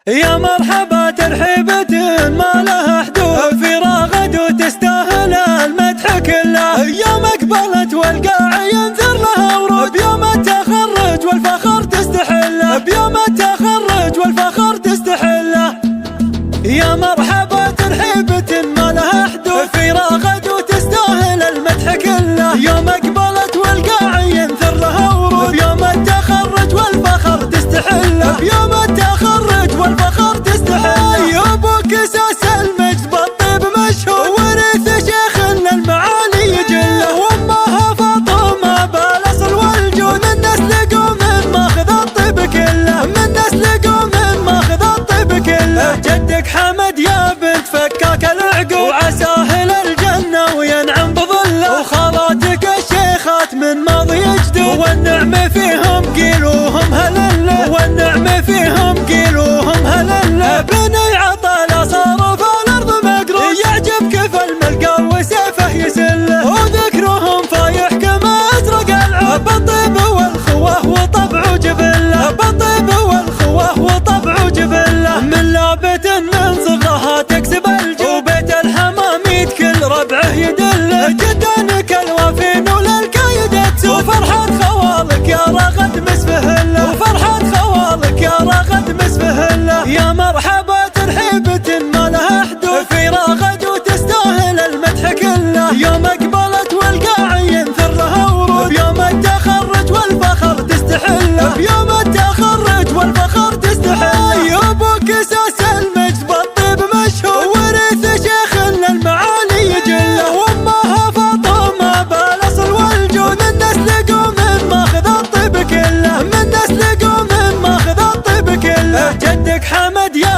يا مرحبا ترحيبة ما لها حدود، في راغد وتستاهل المدح كله. يوم اقبلت والقاع ينثر لها ورود، بيوم التخرج والفخر تستحله، بيوم التخرج والفخر تستحله. يا مرحبا ترحيبة ما لها حدود، في راغد وتستاهل المدح كله. يوم اقبلت والقاع ينثر لها ورود، بيوم التخرج والفخر تستحله، بيوم التخرج والفخر تستحله. يا ابوك اساس المجد بالطيب مشهور، ورث شيخ المعالي يجله. وامها فاطمه بالاصل والجود، من نسل قوم ماخذ الطيب كله، من نسل قوم ماخذ الطيب كله. جدك حمد يا بنت فكاك العقول، وعساه للجنه وينعم بظله. وخالاتك الشيخات من ماضي يجدود، والنعم فيهم قيلوهم هلله، والنعم فيهم قيلوهم هلله. بني عطا صار في الارض مقروس، يعجب كيف الملقى وسيفه يسله. وذكرهم فايح كما ازرق العود، بالطيب والخوه وطبع جبله، بالطيب والخوه وطبع جبله. من لابت من صغرها تكسب الجود، وبيت الحماميد كل ربعه يدله. جدانك الوافين وللكايد تسوق، وفرحة خوالك يا راغد مسفهله، وفرحة خوالك يا راغد مسفهله. يا مرحبا ترحيبة ما لها حدود، في راغد وتستاهل المدح كله. يوم اقبلت والقاع ينثر لها ورود، بيوم التخرج والفخر تستحله، بيوم التخرج والفخر تستحله. يا ابوك اساس المجد بالطيب مشهور، ورث شيخ المعالي يجله. وامها فاطمه بالاصل والجود، من نسل قوم ماخذ الطيب كله، من نسل قوم ماخذ الطيب كله. جدك حمد يا